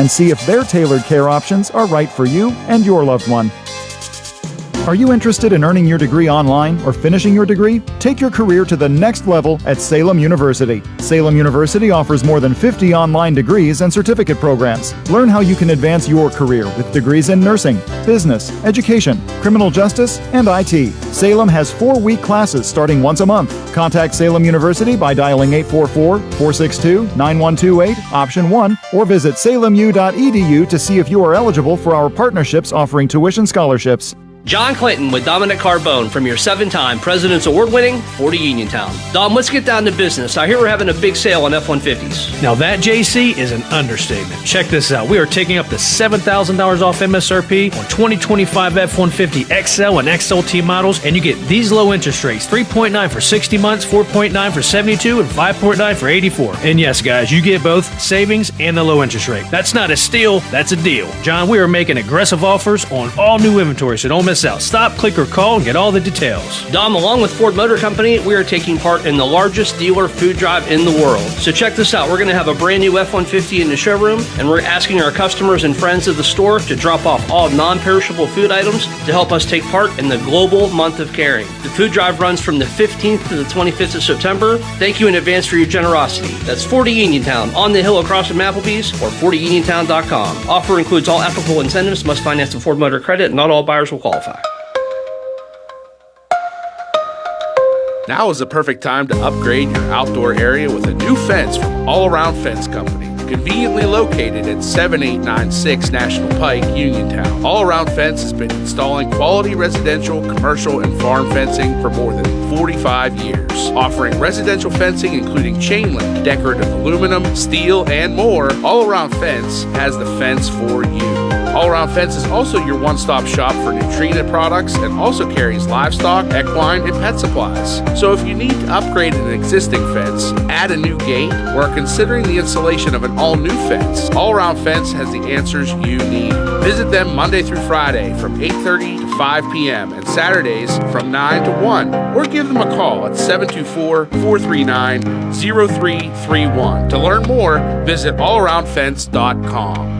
and see if their tailored care options are right for you and your loved one. Are you interested in earning your degree online or finishing your degree? Take your career to the next level at Salem University. Salem University offers more than 50 online degrees and certificate programs. Learn how you can advance your career with degrees in nursing, business, education, criminal justice, and IT. Salem has 4-week classes starting once a month. Contact Salem University by dialing 844-462-9128, option 1, or visit salemu.edu to see if you are eligible for our partnerships offering tuition scholarships. John Clinton with Dominic Carbone from your 7-time President's Award-winning Ford of Uniontown. Dom, let's get down to business. I hear we're having a big sale on F-150s. Now that, JC, is an understatement. Check this out. We are taking up to $7,000 off MSRP on 2025 F-150 XL and XLT models, and you get these low interest rates: 3.9 for 60 months, 4.9 for 72, and 5.9 for 84. And yes, guys, you get both savings and the low interest rate. That's not a steal, that's a deal. John, we are making aggressive offers on all new inventory, so don't miss out. Stop, click, or call and get all the details. Dom, along with Ford Motor Company, we are taking part in the largest dealer food drive in the world. So check this out. We're going to have a brand new F-150 in the showroom, and we're asking our customers and friends of the store to drop off all non-perishable food items to help us take part in the global month of caring. The food drive runs from the 15th to the 25th of September. Thank you in advance for your generosity. That's 40 Uniontown on the hill across from Applebee's or 40uniontown.com. Offer includes all applicable incentives, must finance a Ford Motor credit, and not all buyers will qualify. Now is the perfect time to upgrade your outdoor area with a new fence from All Around Fence Company. Conveniently located at 7896 National Pike, Uniontown. All Around Fence has been installing quality residential, commercial, and farm fencing for more than 45 years. Offering residential fencing including chain link, decorative aluminum, steel, and more, All Around Fence has the fence for you. All Around Fence is also your one-stop shop for Nutrena products and also carries livestock, equine, and pet supplies. So if you need to upgrade an existing fence, add a new gate, or are considering the installation of an all-new fence, All Around Fence has the answers you need. Visit them Monday through Friday from 8:30 to 5 p.m. and Saturdays from 9 to 1, or give them a call at 724-439-0331. To learn more, visit allaroundfence.com.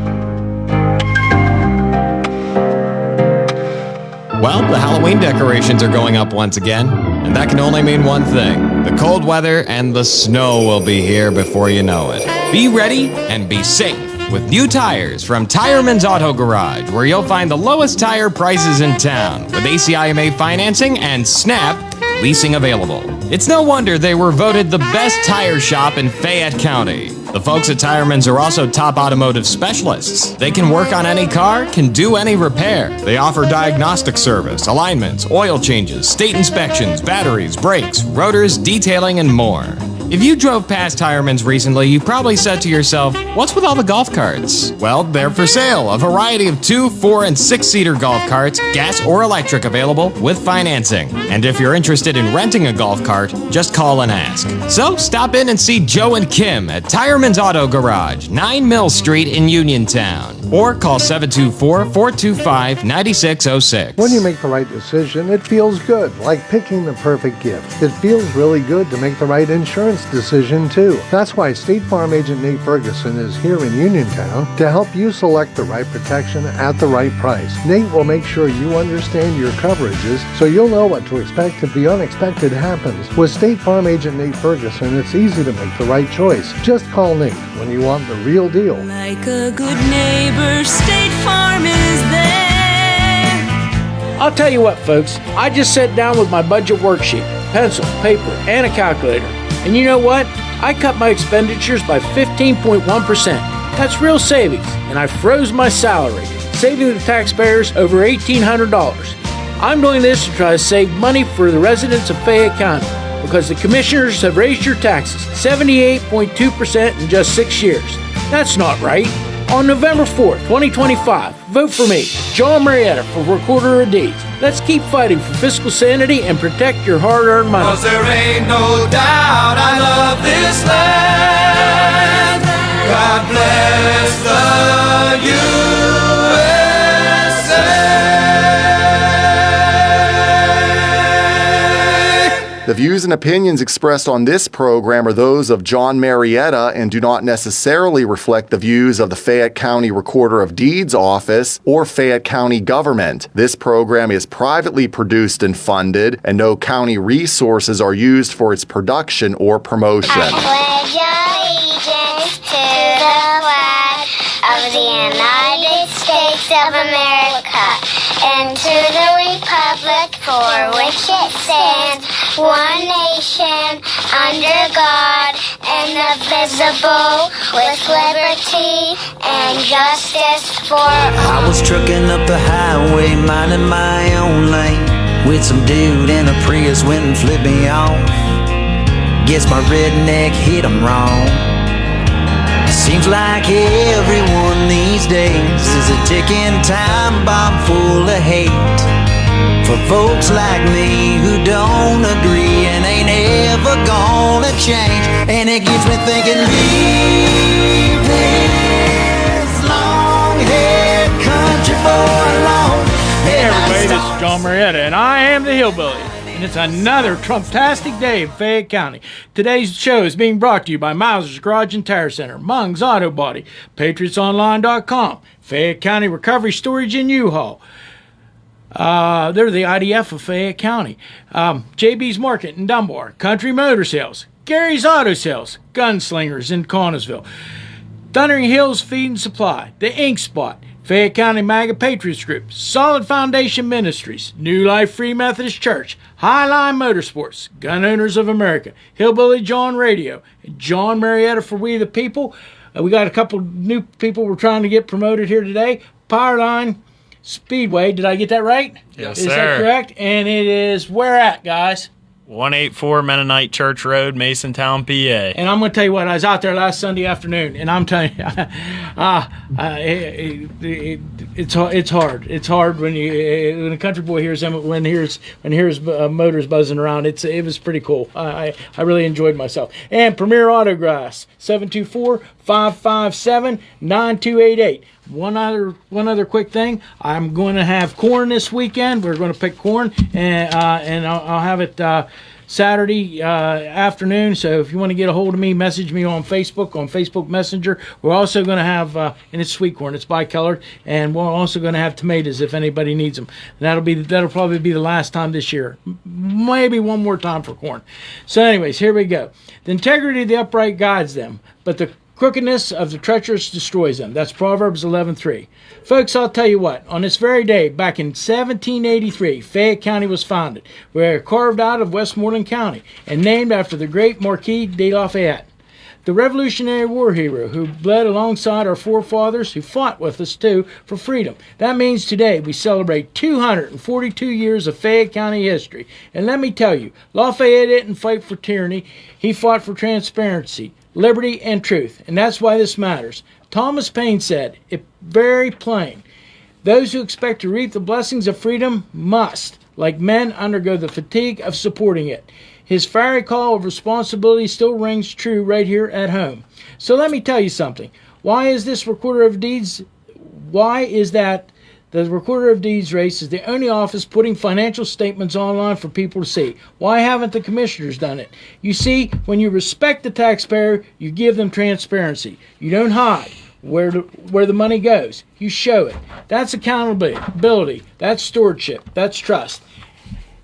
Well, the Halloween decorations are going up once again, and that can only mean one thing. The cold weather and the snow will be here before you know it. Be ready and be safe with new tires from Tireman's Auto Garage, where you'll find the lowest tire prices in town with ACIMA financing and SNAP leasing available. It's no wonder they were voted the best tire shop in Fayette County. The folks at Tireman's are also top automotive specialists. They can work on any car, can do any repair. They offer diagnostic service, alignments, oil changes, state inspections, batteries, brakes, rotors, detailing, and more. If you drove past Tireman's recently, you probably said to yourself, what's with all the golf carts? Well, they're for sale. A variety of 2-, 4-, and 6-seater golf carts, gas or electric, available with financing. And if you're interested in renting a golf cart, just call and ask. So stop in and see Joe and Kim at Tireman's Auto Garage, 9 Mill Street in Uniontown. Or call 724-425-9606. When you make the right decision, it feels good, like picking the perfect gift. It feels really good to make the right insurance decision too. That's why State Farm Agent Nate Ferguson is here in Uniontown to help you select the right protection at the right price. Nate will make sure you understand your coverages so you'll know what to expect if the unexpected happens. With State Farm Agent Nate Ferguson, it's easy to make the right choice. Just call Nate when you want the real deal. Like a good neighbor, State Farm is there. I'll tell you what, folks, I just sat down with my budget worksheet, pencil, paper, and a calculator. And you know what? I cut my expenditures by 15.1%. That's real savings, and I froze my salary, saving the taxpayers over $1,800. I'm doing this to try to save money for the residents of Fayette County because the commissioners have raised your taxes 78.2% in just 6 years. That's not right. On November 4th, 2025, vote for me, John Marietta, for Recorder of Deeds. Let's keep fighting for fiscal sanity and protect your hard-earned money. 'Cause there ain't no doubt I love this land. God bless the USA. The views and opinions expressed on this program are those of John Marietta and do not necessarily reflect the views of the Fayette County Recorder of Deeds Office or Fayette County government. This program is privately produced and funded, and no county resources are used for its production or promotion. I pledge allegiance to the flag of the United States of America and to the republic for which it stands, one nation, under God, indivisible, with liberty and justice for all. I was trucking up the highway, minding my own lane, with some dude in a Prius went and flipped me off. Guess my redneck hit him wrong. Seems like everyone these days is a ticking time bomb full of hate for folks like me who don't agree and ain't ever gonna change. And it gets me thinking, leave this long-haired country boy alone. Hey everybody, this is John Marietta, and I am the Hillbilly. And it's another Trump-tastic day in Fayette County. Today's show is being brought to you by Miles' Garage and Tire Center, Mung's Auto Body, PatriotsOnline.com, Fayette County Recovery Storage and U-Haul. They're the IDF of Fayette County. JB's Market in Dunbar, Country Motor Sales, Gary's Auto Sales, Gunslingers in Connellsville, Thundering Hills Feed and Supply, The Ink Spot, Fayette County MAGA Patriots Group, Solid Foundation Ministries, New Life Free Methodist Church, Highline Motorsports, Gun Owners of America, Hillbilly Jon Radio, and John Marietta for We the People. We got a couple new people we're trying to get promoted here today. Powerline Speedway, did I get that right? Yes, is sir. Is that correct? And it is where at, guys? 184 Mennonite Church Road, Masontown, PA. And I'm going to tell you what, I was out there last Sunday afternoon, and I'm telling you, it's hard. It's hard when a country boy hears them, when hears motors buzzing around. It was pretty cool. I really enjoyed myself. And Premier Auto Glass, 724-557-9288. One other quick thing. I'm going to have corn this weekend. We're going to pick corn, and I'll have it Saturday afternoon. So if you want to get a hold of me, message me on Facebook Messenger. We're also going to have, and it's sweet corn. It's bicolored, and we're also going to have tomatoes if anybody needs them. And that'll probably be the last time this year. Maybe one more time for corn. So anyways, here we go. The integrity of the upright guides them, but the crookedness of the treacherous destroys them. That's Proverbs 11:3. Folks, I'll tell you what. On this very day, back in 1783, Fayette County was founded. We are carved out of Westmoreland County and named after the great Marquis de Lafayette, the Revolutionary War hero who bled alongside our forefathers, who fought with us too for freedom. That means today we celebrate 242 years of Fayette County history. And let me tell you, Lafayette didn't fight for tyranny. He fought for transparency, liberty, and truth. And that's why this matters. Thomas Paine said it very plain. Those who expect to reap the blessings of freedom must, like men, undergo the fatigue of supporting it. His fiery call of responsibility still rings true right here at home. So let me tell you something. Why is this Recorder of Deeds? Why is that the Recorder of Deeds race is the only office putting financial statements online for people to see? Why haven't the commissioners done it? You see, when you respect the taxpayer, you give them transparency. You don't hide where the money goes. You show it. That's accountability. That's stewardship. That's trust.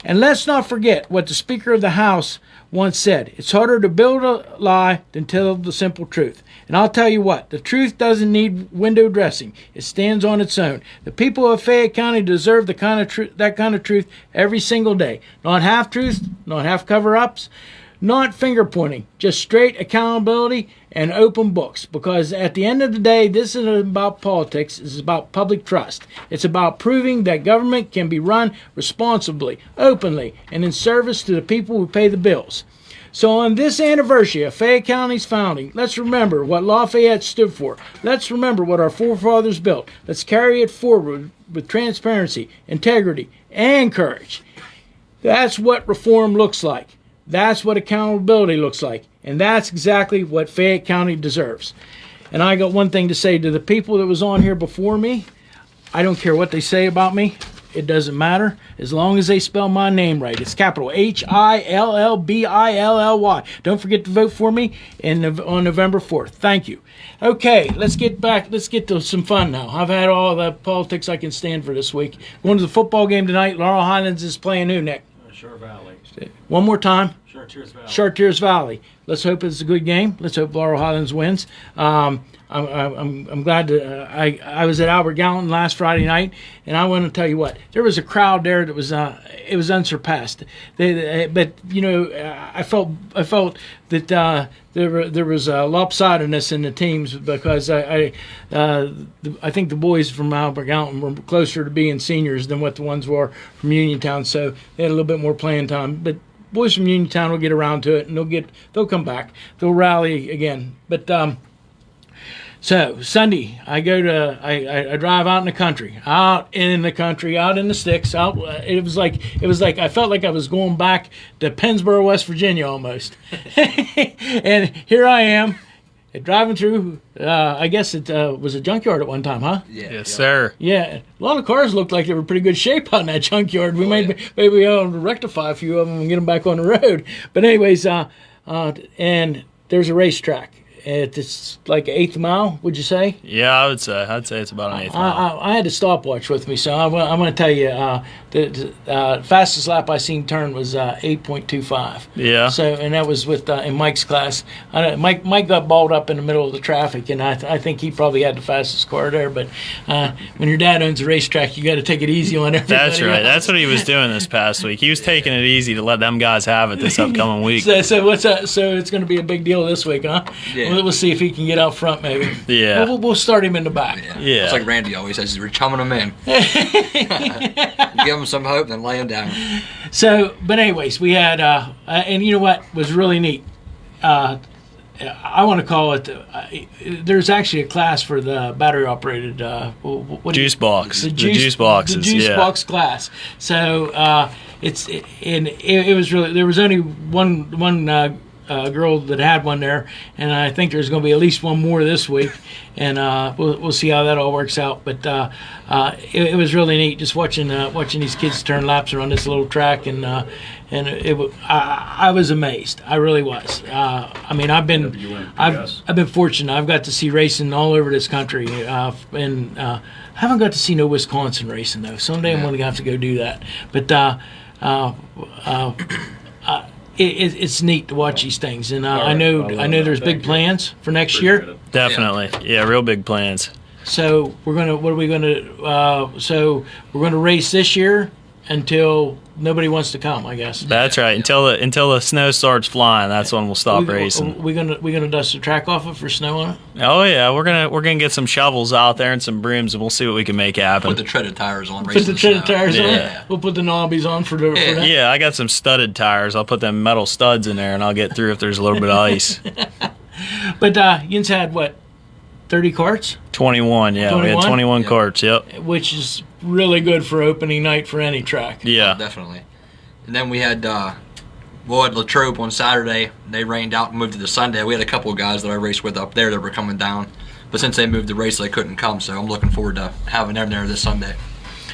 And let's not forget what the Speaker of the House once said. It's harder to build a lie than tell the simple truth. And I'll tell you what, the truth doesn't need window dressing. It stands on its own. The people of Fayette County deserve that kind of truth every single day. Not half-truths, not half cover-ups, not finger-pointing, just straight accountability and open books. Because at the end of the day, this isn't about politics. This is about public trust. It's about proving that government can be run responsibly, openly, and in service to the people who pay the bills. So on this anniversary of Fayette County's founding, let's remember what Lafayette stood for. Let's remember what our forefathers built. Let's carry it forward with transparency, integrity, and courage. That's what reform looks like. That's what accountability looks like. And that's exactly what Fayette County deserves. And I got one thing to say to the people that was on here before me. I don't care what they say about me. It doesn't matter as long as they spell my name right. It's capital Hillbilly. Don't forget to vote for me on November 4th. Thank you. Okay, let's get to some fun now. I've had all the politics I can stand for this week. Going to the football game tonight. Laurel Highlands is playing who, Nick? Shore Valley. One more time. Chartiers Valley. Chartiers Valley. Let's hope it's a good game. Let's hope Laurel Highlands wins. I'm glad to. I was at Albert Gallatin last Friday night, and I want to tell you what, there was a crowd there that was it was unsurpassed. But you know, I felt that there was a lopsidedness in the teams because I think the boys from Albert Gallatin were closer to being seniors than what the ones were from Uniontown, so they had a little bit more playing time. But boys from Uniontown will get around to it, and they'll come back. They'll rally again. But so Sunday, I drive out in the country, out in the sticks. It was like I felt like I was going back to Pennsboro, West Virginia, almost. And here I am, driving through. I guess it was a junkyard at one time, huh? Yeah. Yes, sir. Yeah, a lot of cars looked like they were in pretty good shape on that junkyard. We maybe be able to rectify a few of them and get them back on the road. But anyways, and there's a racetrack. It's like 8th mile, would you say? Yeah, I'd say it's about an 8th mile. I had a stopwatch with me, so I'm going to tell you the fastest lap I seen turn was 8.25. Yeah. So, and that was with in Mike's class. Mike got balled up in the middle of the traffic, and I think he probably had the fastest car there. But when your dad owns a racetrack, you got to take it easy on everybody. That's right. That's what he was doing this past week. He was taking it easy to let them guys have it this upcoming week. So what's that? So it's going to be a big deal this week, huh? Yeah. We'll see if he can get out front, maybe. Yeah. We'll start him in the back. Yeah. It's like Randy always says, we're chumming them in. Give them some hope, then lay them down. So, but anyways, we had, and you know what was really neat? I want to call it, there's actually a class for the battery-operated juice box. The juice box class. So it was really, there was only one girl that had one there, and I think there's going to be at least one more this week, and we'll see how that all works out. But it was really neat just watching these kids turn laps around this little track, and I was amazed. I really was. I mean, I've been fortunate. I've got to see racing all over this country, and haven't got to see no Wisconsin racing though. Someday I'm going to have to go do that. But it's neat to watch these things, and I know there's big plans for next year. Definitely, yeah, real big plans. So we're gonna race this year until nobody wants to come, I guess. That's right. Until the snow starts flying, that's when we'll stop racing. We gonna dust the track off it for snow on it. Oh yeah, we're gonna get some shovels out there and some brooms, and we'll see what we can make happen. Put the treaded tires on. Put the treaded tires on. We'll put the knobbies on for that. Yeah, I got some studded tires. I'll put them metal studs in there, and I'll get through if there's a little bit of ice. But Yin's had what? 30 carts? 21, yeah. 21? We had 21 carts, yep. Which is really good for opening night for any track. Yeah. Oh, definitely. And then we had at Latrobe on Saturday. They rained out and moved to the Sunday. We had a couple of guys that I raced with up there that were coming down. But since they moved the race, they couldn't come. So I'm looking forward to having them there this Sunday.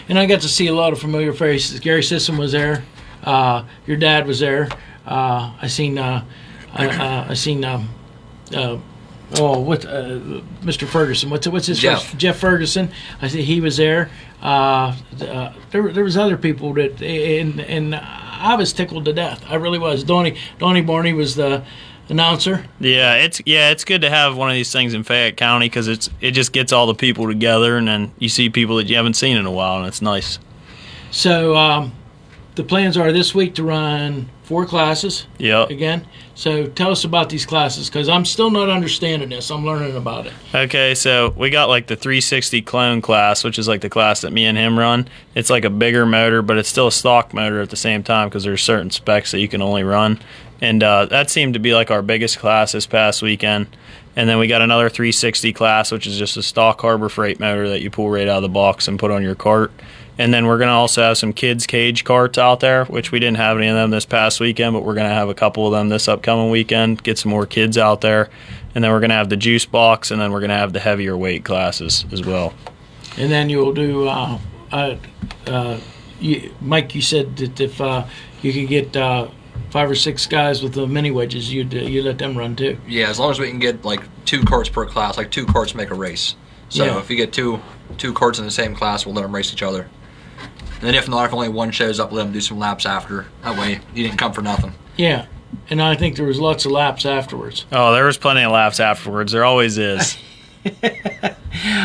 And I got to see a lot of familiar faces. Gary Sisson was there. Your dad was there. I seen Mr. Ferguson. What's his Jeff. first? Jeff Ferguson. I see he was there. There was other people that, and I was tickled to death. I really was. Donnie Barney was the announcer. Yeah, it's good to have one of these things in Fayette County because it just gets all the people together, and then you see people that you haven't seen in a while, and it's nice. So the plans are this week to run 4 classes. Yep. Again. So tell us about these classes because I'm still not understanding this. I'm learning about it. Okay, so we got like the 360 clone class, which is like the class that me and him run. It's like a bigger motor, but it's still a stock motor at the same time because there's certain specs that you can only run. And that seemed to be like our biggest class this past weekend. And then we got another 360 class, which is just a stock Harbor Freight motor that you pull right out of the box and put on your cart. And then we're going to also have some kids' cage carts out there, which we didn't have any of them this past weekend, but we're going to have a couple of them this upcoming weekend, get some more kids out there. And then we're going to have the juice box, and then we're going to have the heavier weight classes as well. And then you'll do Mike, you said that if you could get 5 or 6 guys with the mini wedges, you'd let them run too. Yeah, as long as we can get like 2 carts per class, like 2 carts make a race. So if you get two carts in the same class, we'll let them race each other. And then if not, if only one shows up, let them do some laps after. That way, you didn't come for nothing. Yeah, and I think there was lots of laps afterwards. Oh, there was plenty of laps afterwards. There always is.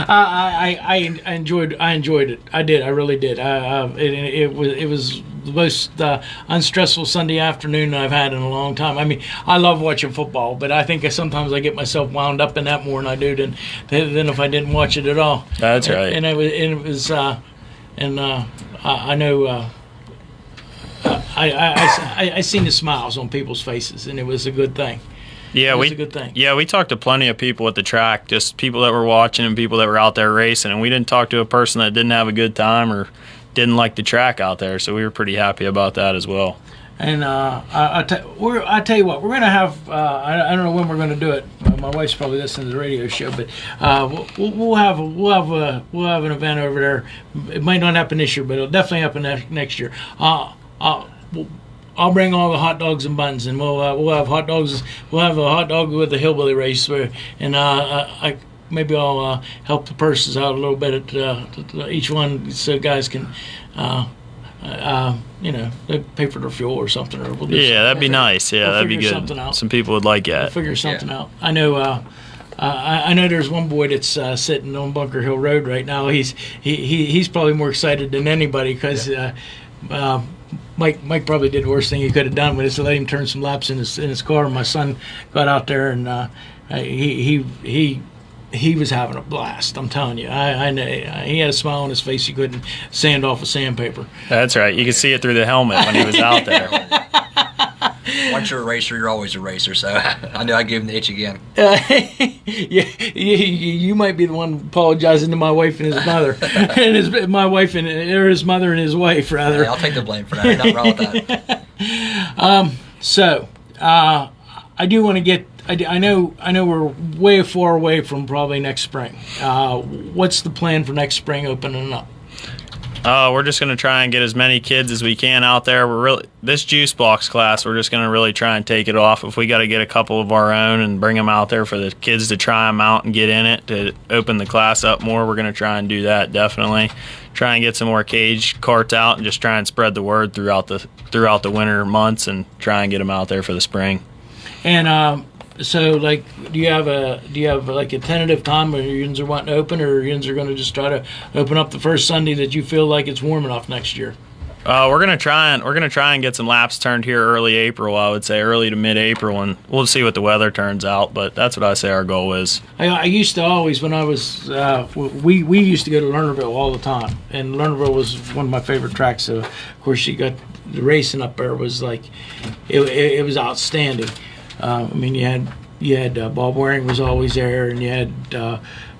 I enjoyed it. I did. I really did. It was the most unstressful Sunday afternoon I've had in a long time. I mean, I love watching football, but I think sometimes I get myself wound up in that more than I do than if I didn't watch it at all. That's right. And it was I know. I seen the smiles on people's faces, and it was a good thing. Yeah, it was a good thing. Yeah, we talked to plenty of people at the track, just people that were watching and people that were out there racing, and we didn't talk to a person that didn't have a good time or didn't like the track out there. So we were pretty happy about that as well. And I tell you what, we're gonna have. I don't know when we're gonna do it. My wife's probably listening to the radio show, but we'll have an event over there. It might not happen this year, but it'll definitely happen next year. I'll bring all the hot dogs and buns, and we'll have hot dogs. We'll have a hot dog with the hillbilly race, and maybe I'll help the purses out a little bit at each one, so guys can. They pay for their fuel or something, or we'll that'd be nice. Yeah, that'd be good. Something out. Some people would like that. We'll figure something out. I know. I know there's one boy that's sitting on Bunker Hill Road right now. He's probably more excited than anybody because Mike probably did the worst thing he could have done, was to let him turn some laps in his car. My son got out there and he was having a blast. I'm telling you, I know he had a smile on his face. He couldn't sand off with sandpaper. That's right. You could see it through the helmet when he was out there. Once you're a racer, you're always a racer. So I knew I gave him the itch again. You might be the one apologizing to my wife and his mother, and his mother and his wife rather. Yeah, I'll take the blame for that. Ain't nothing wrong with that. So I do want to get. I know we're way far away from probably next spring. What's the plan for next spring opening up? We're just going to try and get as many kids as we can out there. This juice box class, we're just going to really try and take it off. If we got to get a couple of our own and bring them out there for the kids to try them out and get in it to open the class up more, we're going to try and do that definitely. Try and get some more cage carts out and just try and spread the word throughout the winter months and try and get them out there for the spring. And so, like, do you have like a tentative time where your yins are wanting to open, or your yins are going to just try to open up the first Sunday that you feel like it's warm enough next year? We're gonna try and get some laps turned here early April. I would say early to mid-April, and we'll see what the weather turns out. But that's what I say our goal is. I used to always, when I was we used to go to Lernerville all the time, and Lernerville was one of my favorite tracks. So of course you got the racing up there was like it was outstanding. I mean, you had Bob Waring was always there, and you had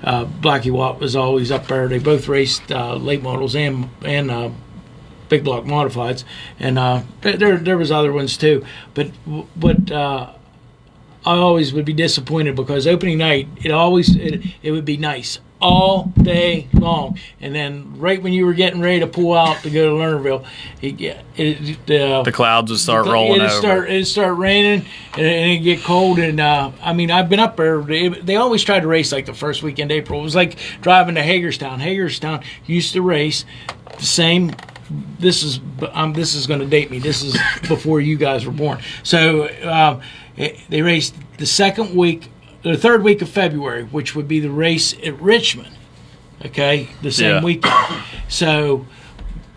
Blackie Watt was always up there. They both raced late models and big block modifieds, and there was other ones too. But I always would be disappointed because opening night it would be nice all day long, and then right when you were getting ready to pull out to go to Lernerville, the clouds would start rolling over. It'd start raining, and it'd get cold. And I mean, I've been up there. They always tried to race like the first weekend of April. It was like driving to Hagerstown. Hagerstown used to race the same. This is going to date me. This is before you guys were born. So they raced the third week of February, which would be the race at Richmond. Okay, the same weekend. So,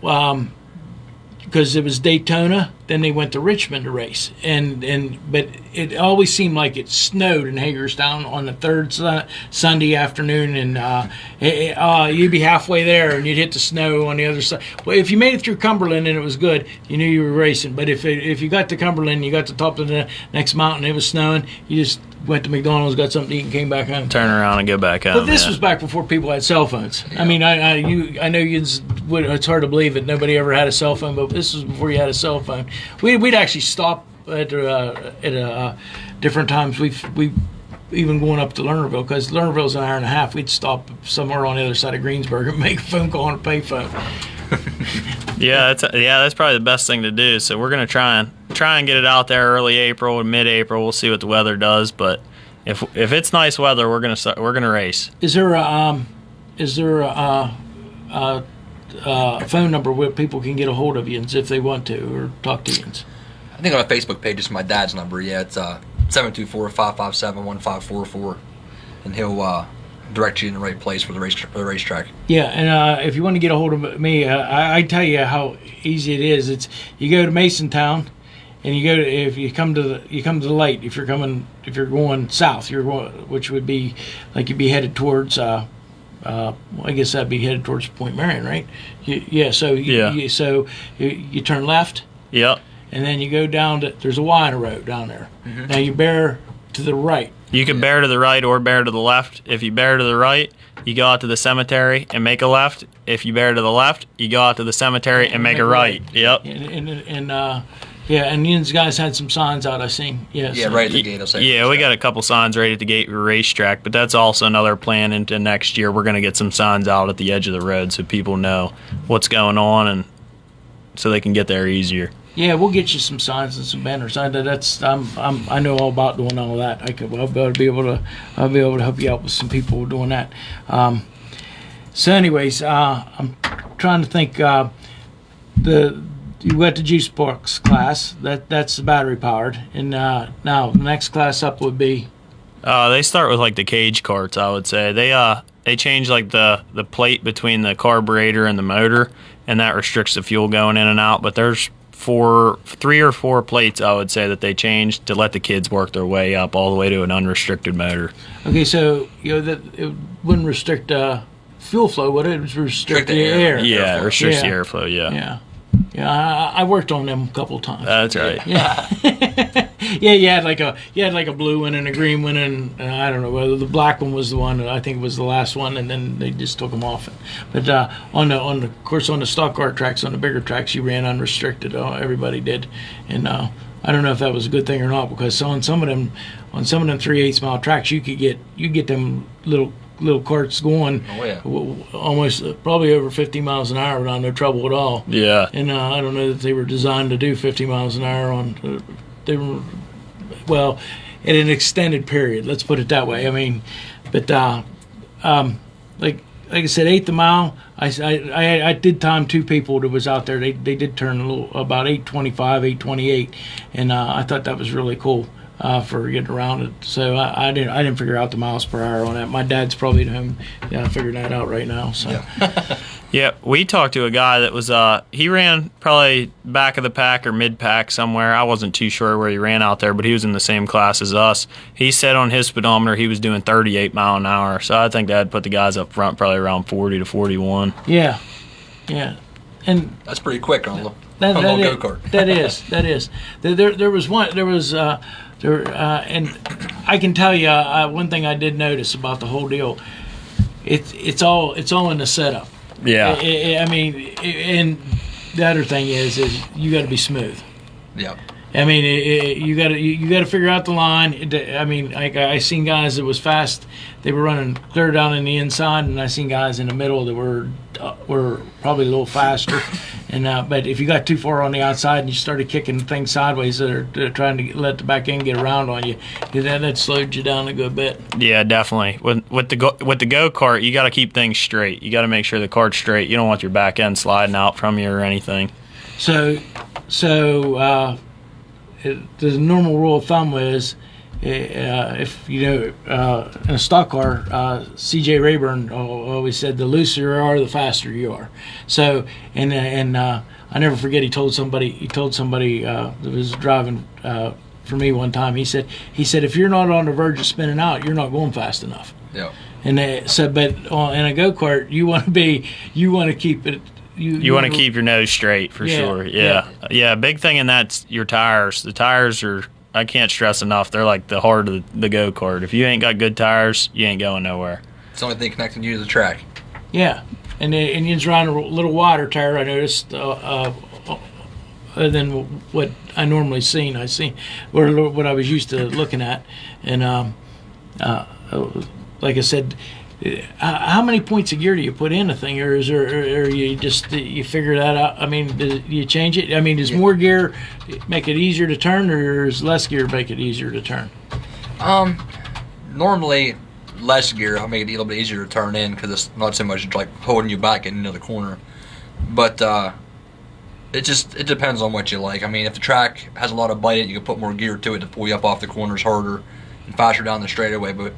because it was Daytona, then they went to Richmond to race, but it always seemed like it snowed in Hagerstown on the third Sunday afternoon, and you'd be halfway there and you'd hit the snow on the other side. Well, if you made it through Cumberland and it was good, you knew you were racing. But if you got to Cumberland, you got to the top of the next mountain, it was snowing, you just went to McDonald's, got something to eat, and came back home. Turn around and go back home. But this was back before people had cell phones. Yeah. I mean, I know it's hard to believe that nobody ever had a cell phone, but this was before you had a cell phone. We'd actually stop at different times. We even going up to Lernerville, because Lernerville's an hour and a half. We'd stop somewhere on the other side of Greensburg and make a phone call on a payphone. That's probably the best thing to do. So we're gonna try and get it out there early April and mid-April. We'll see what the weather does, but if it's nice weather, we're gonna race. Is there a phone number where people can get a hold of you if they want to or talk to you? I think on a Facebook page, it's my dad's number. Yeah, it's 724-557-1544, and he'll direct you in the right place for the racetrack. Yeah, and if you want to get a hold of me, I tell you how easy it is. It's you go to Masontown, and if you come to the light. If you're going south, which would be like you'd be headed towards. I guess that'd be headed towards Point Marion, right? So you turn left. Yep. And then you go down there's a Y in a road down there. Mm-hmm. Now you bear to the right. You can bear to the right or bear to the left. If you bear to the right, you go out to the cemetery and make a left. If you bear to the left, you go out to the cemetery and make a right. Yep. And these guys had some signs out, I seen. Right at the gate. We got a couple signs right at the gate for racetrack, but that's also another plan into next year. We're going to get some signs out at the edge of the road so people know what's going on and so they can get there easier. Yeah, we'll get you some signs and some banners. I know all about doing all that. I'll be able to help you out with some people doing that. So, anyways, I'm trying to think. You went to juice box class. That's the battery powered, and now the next class up would be. They start with like the cage carts. I would say they change like the plate between the carburetor and the motor, and that restricts the fuel going in and out. But there's 3 or 4 plates, I would say, that they changed to let the kids work their way up all the way to an unrestricted motor. Okay, so that it wouldn't restrict fuel flow, would it? It would restrict the air. Yeah, it restricts the airflow. Yeah. I worked on them a couple of times. That's right. Yeah. You had like a blue one and a green one, and I don't know whether the black one was the one. I think it was the last one, and then they just took them off. But on the stock car tracks, on the bigger tracks, you ran unrestricted. Everybody did, and I don't know if that was a good thing or not, because on some of them 3/8 mile tracks, you get them little carts going. Almost probably over 50 miles an hour without no trouble at all. Yeah. And I don't know that they were designed to do 50 miles an hour on. They were in an extended period. Let's put it that way. I mean, but like I said, 8th a mile. I did time 2 people that was out there. They did turn about 8:25, 8:28, and I thought that was really cool. For getting around it, so I didn't figure out the miles per hour on that. My dad's probably at home, figuring that out right now. So, yeah, we talked to a guy that was he ran probably back of the pack or mid pack somewhere. I wasn't too sure where he ran out there, but he was in the same class as us. He said on his speedometer he was doing 38 mile an hour. So I think that'd put the guys up front probably around 40 to 41. Yeah, and that's pretty quick on the go-kart. That is. There was one. There was. And I can tell you one thing I did notice about the whole deal. It's all in the setup. Yeah. And the other thing is you got to be smooth. Yeah. I mean, you got to figure out the line. I mean, I seen guys that was fast. They were running clear down in the inside, and I seen guys in the middle that were probably a little faster. And but if you got too far on the outside and you started kicking things sideways, they're trying to let the back end get around on you, that slowed you down a good bit. Yeah, definitely. With the go-kart, you got to keep things straight. You got to make sure the kart's straight. You don't want your back end sliding out from you or anything. So. The normal rule of thumb is, if in a stock car, C.J. Rayburn always said, the looser you are, the faster you are. So, and I never forget, he told somebody that was driving for me one time. He said, if you're not on the verge of spinning out, you're not going fast enough. Yeah. And they said, but in a go-kart, you want to keep it. You want to keep your nose straight for sure. Yeah. Big thing in that's your tires. The tires are, I can't stress enough, they're like the heart of the go-kart. If you ain't got good tires, you ain't going nowhere. It's the only thing connecting you to the track. Yeah. And you just run a little wider tire, I noticed, than what I normally seen. I seen what I was used to looking at. And Like I said, how many points of gear do you put in a thing, or is there, or you just you figure that out? I mean, do you change it? I mean, does more gear make it easier to turn, or does less gear make it easier to turn? Normally, less gear I'll make it a little bit easier to turn in because it's not so much like holding you back into the corner. But it depends on what you like. I mean, if the track has a lot of bite in it, you can put more gear to it to pull you up off the corners harder and faster down the straightaway. But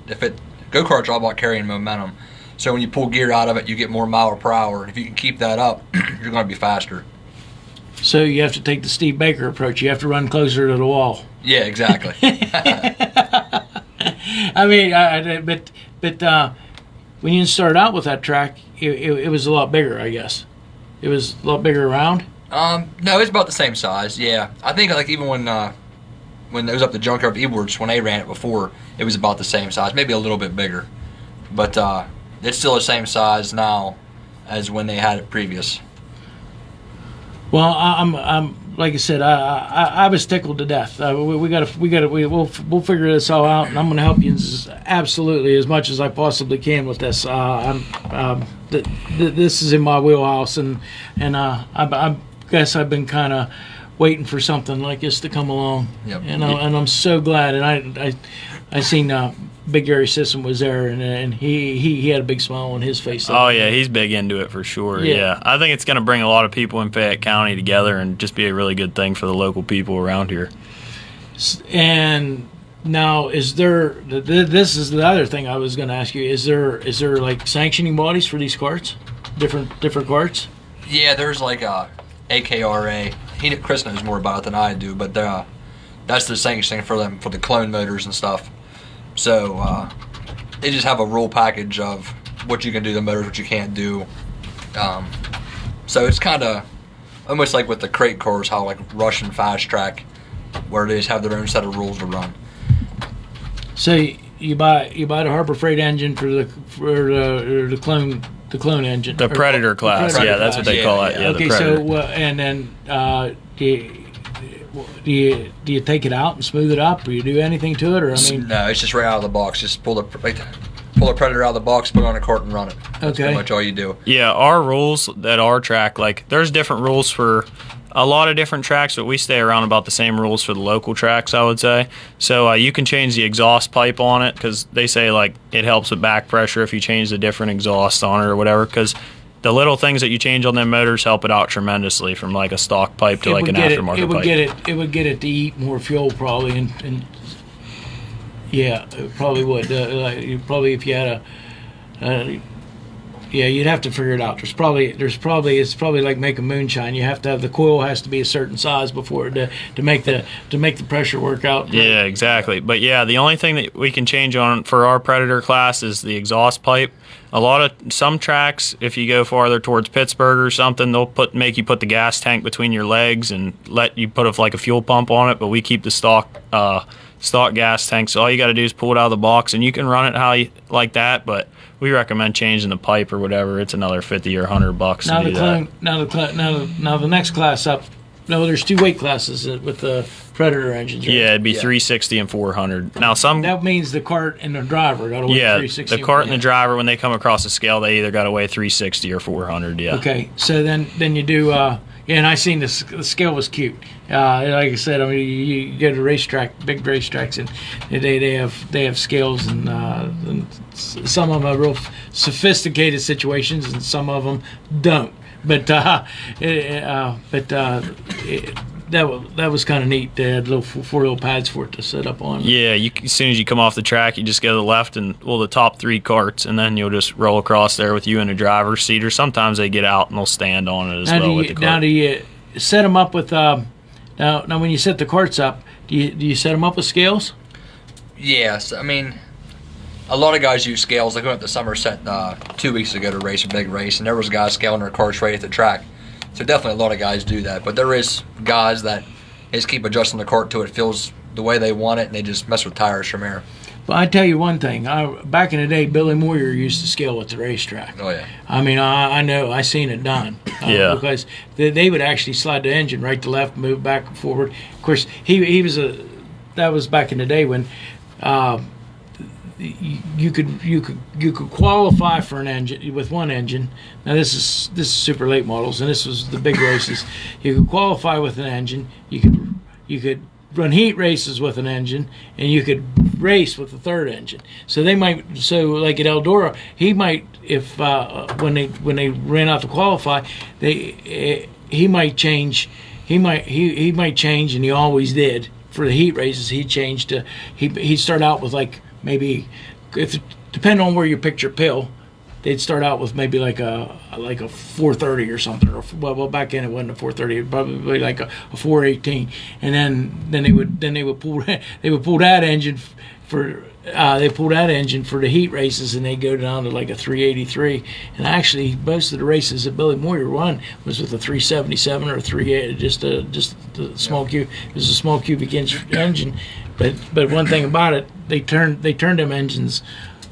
go-kart's all about carrying momentum. So when you pull gear out of it, you get more mile per hour. And if you can keep that up, you're going to be faster. So you have to take the Steve Baker approach. You have to run closer to the wall. Yeah, exactly. I mean, but when you started out with that track, it was a lot bigger, I guess. It was a lot bigger around. No, it's about the same size. Yeah, I think like even when it was up the Junkyard Edwards when they ran it before, it was about the same size, maybe a little bit bigger, but it's still the same size now as when they had it previous. Well, I'm like I said, I was tickled to death. We'll figure this all out, and I'm going to help you absolutely as much as I possibly can with this. This is in my wheelhouse, and I guess I've been kind of waiting for something like this to come along. Yep. And I'm so glad. And I seen Big Gary Sisson was there, and he had a big smile on his face. Oh yeah, he's big into it for sure. Yeah, I think it's going to bring a lot of people in Fayette County together and just be a really good thing for the local people around here. And now, is there? This is the other thing I was going to ask you. Is there like sanctioning bodies for these carts? Different carts? Yeah, there's like AKRA. Chris knows more about it than I do, but that's the sanctioning for them for the clone motors and stuff. So they just have a rule package of what you can do to the motors, what you can't do. So it's kind of almost like with the crate cars, how like Russian fast track, where they just have their own set of rules to run. So you buy the Harbor Freight engine for the clone engine. The Predator class, Predator that's what they call it. Yeah, okay, the Predator. so and then do you take it out and smooth it up, or you do anything to it, or I mean? No, it's just right out of the box. Just pull the Predator out of the box, put it on a cart, and run it. That's pretty much all you do. Yeah, our rules at our track, like there's different rules for a lot of different tracks, but we stay around about the same rules for the local tracks, I would say. So you can change the exhaust pipe on it because they say like it helps with back pressure if you change the different exhaust on it or whatever, because the little things that you change on them motors help it out tremendously from like a stock pipe to like an aftermarket pipe. It would get it to eat more fuel probably, and yeah, it probably would. Probably if you had you'd have to figure it out. It's probably like making moonshine. You have to have the coil has to be a certain size before to make the pressure work out. Yeah, exactly. But yeah, the only thing that we can change on for our Predator class is the exhaust pipe. Some tracks, if you go farther towards Pittsburgh or something, they'll make you put the gas tank between your legs and let you put like a fuel pump on it. But we keep the stock gas tank. So all you got to do is pull it out of the box, and you can run it how you like that. But we recommend changing the pipe or whatever. It's another $50 or $100 now to do that. Now the next class up. No, there's two weight classes with the Predator engines. Right? Yeah, it'd be 360 and 400. Now that means the cart and the driver got to weigh 360. The cart and the driver, when they come across the scale, they either got to weigh 360 or 400. Yeah. Okay, so then you do. And I seen the scale was cute. Like I said, I mean, you go to racetrack, big racetracks, and they have scales, and some of them are real sophisticated situations, and some of them don't. But that was kind of neat. They had four little pads for it to sit up on. Yeah, as soon as you come off the track, you just go to the left and the top three carts, and then you'll just roll across there with you in the driver's seat. Or sometimes they get out and they'll stand on it with the cart. Now, do you set them up with? Now when you set the carts up, do you set them up with scales? Yes, I mean, a lot of guys use scales. Like we went to Somerset 2 weeks ago to race a big race, and there was guys scaling their carts right at the track. So definitely a lot of guys do that. But there is guys that just keep adjusting the cart till it feels the way they want it, and they just mess with tires from there. Well, I tell you one thing. Back in the day, Billy Moyer used to scale at the racetrack. Oh, yeah. I mean, I know. I seen it done. Yeah. Because they would actually slide the engine right to left, move back and forward. Of course, that was back in the day when you could qualify for an engine with one engine. Now this is super late models, and this was the big races. You could qualify with an engine. You could run heat races with an engine, and you could race with the third engine. So like at Eldora, he might, if when they ran out to qualify, he might change, and he always did. For the heat races, he changed to he'd start out with like maybe, depending on where you picked your pill, they'd start out with maybe like a 430 or something, or well back then it wasn't a 430, it'd probably like a 418, and then they would pull that engine for the heat races, and they go down to like a 383. And actually, most of the races that Billy Moyer won was with a 377 or a 38, just a small cube. It was a small cubic inch engine, but one thing about it, they turned them engines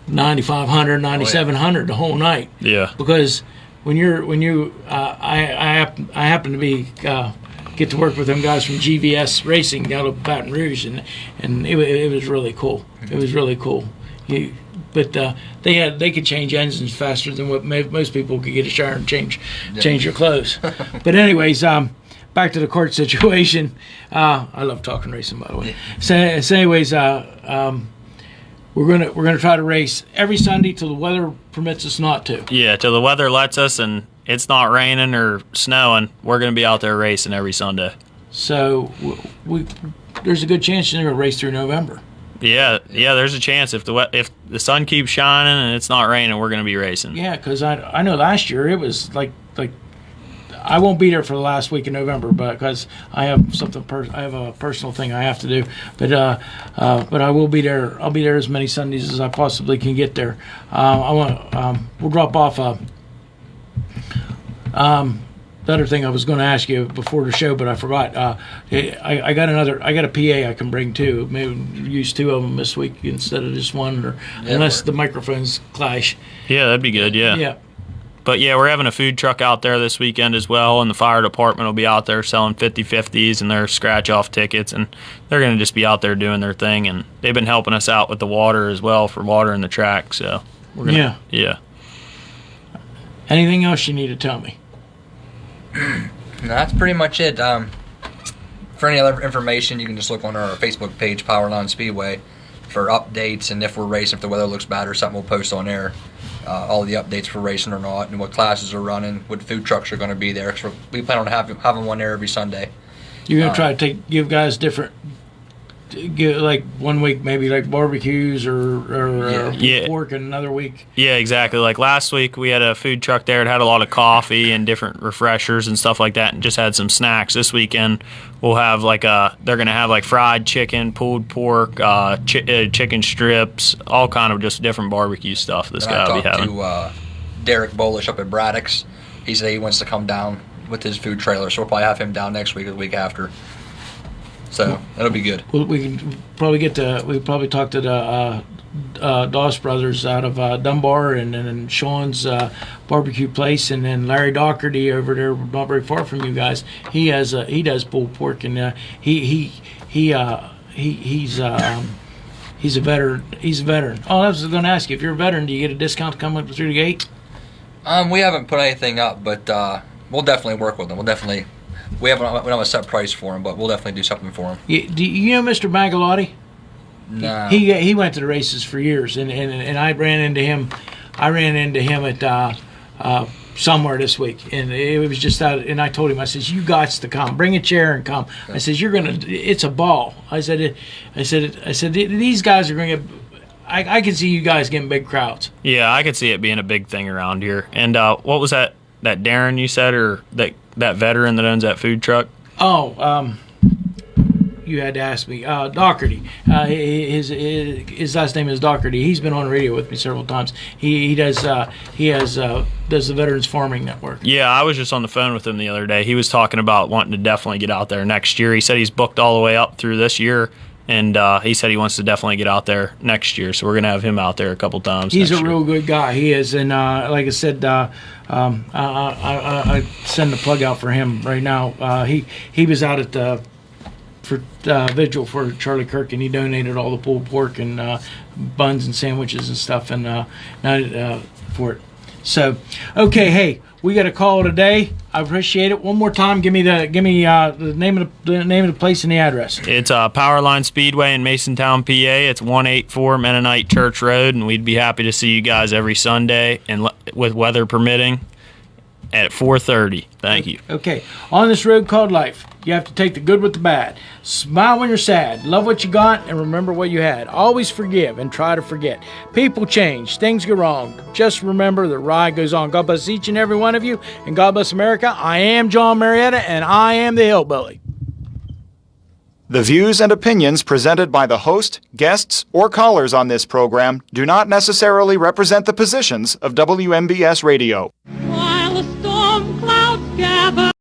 9,500, 9,700 the whole night. Yeah. Because I happen to be get to work with them guys from GVS Racing down at Baton Rouge, and it was really cool. It was really cool. But they could change engines faster than what most people could get a shower and change their clothes. But anyways, back to the court situation. I love talking racing, by the way. So anyways, we're gonna try to race every Sunday till the weather permits us not to. Yeah, till the weather lets us, and it's not raining or snowing. We're gonna be out there racing every Sunday. So there's a good chance you're gonna race through November. Yeah. There's a chance if the sun keeps shining and it's not raining, we're gonna be racing. Yeah, because I know last year it was like I won't be there for the last week of November, but because I have I have a personal thing I have to do. But I will be there. I'll be there as many Sundays as I possibly can get there. We'll drop off the other thing I was going to ask you before the show, but I forgot. I got a PA I can bring too. Maybe use two of them this week instead of just one, unless the microphones clash. Yeah, that'd be good. Yeah. Yeah. But yeah, we're having a food truck out there this weekend as well, and the fire department will be out there selling 50/50s and their scratch-off tickets, and they're going to just be out there doing their thing, and they've been helping us out with the water as well for watering the track, so we're going to... Yeah. Anything else you need to tell me? No, that's pretty much it. For any other information, you can just look on our Facebook page, Powerline Speedway, for updates, and if we're racing, if the weather looks bad or something, we'll post on there. All the updates for racing or not, and what classes are running, what food trucks are going to be there. So we plan on having one there every Sunday. You're going to try to give guys different, like 1 week maybe like barbecues or pork, and another week. Yeah, exactly. Like last week we had a food truck there. It had a lot of coffee and different refreshers and stuff like that, and just had some snacks. This weekend we'll have they're going to have like fried chicken, pulled pork, chicken strips, all kind of just different barbecue stuff this guy will be having. I talked to Derek Bolish up at Braddock's. He said he wants to come down with his food trailer, so we'll probably have him down next week or the week after. So that'll be good. Well, we can probably probably talk to the Doss brothers out of Dunbar, and then Sean's barbecue place, and then Larry Doherty over there, not very far from you guys. He does pulled pork, and he's a veteran. He's a veteran. Oh, I was going to ask you, if you're a veteran, do you get a discount to come up through the gate? We haven't put anything up, but we'll definitely work with them. We don't have a set price for him, but we'll definitely do something for him. Do you know Mr. Magalotti? No. He went to the races for years, and I ran into him. At somewhere this week, and it was just out. And I told him, I says, "You got to come. Bring a chair and come." I says, "You're gonna. It's a ball." I said, "These guys are going to." I can see you guys getting big crowds. Yeah, I could see it being a big thing around here. And what was that Darren you said, or that veteran that owns that food truck? Oh, you had to ask me. Doherty. His last name is Doherty. He's been on the radio with me several times. He does the Veterans Farming Network. Yeah, I was just on the phone with him the other day. He was talking about wanting to definitely get out there next year. He said he's booked all the way up through this year. And he said he wants to definitely get out there next year, so we're going to have him out there a couple times. He's a real good guy. He is, and like I said, I send the plug out for him right now. He was out at the for vigil for Charlie Kirk, and he donated all the pulled pork and buns and sandwiches and stuff, and for it. So, okay, hey, we got a call today. I appreciate it. One more time, give me the name of the place and the address. It's Powerline Speedway in Masontown, PA. It's 184 Mennonite Church Road, and we'd be happy to see you guys every Sunday, and with weather permitting, at 4:30. Thank you. Okay, on this road called life, you have to take the good with the bad. Smile when you're sad. Love what you got and remember what you had. Always forgive and try to forget. People change. Things go wrong. Just remember the ride goes on. God bless each and every one of you, and God bless America. I am John Marietta, and I am the Hillbilly. The views and opinions presented by the host, guests, or callers on this program do not necessarily represent the positions of WMBS Radio. While the storm clouds gather.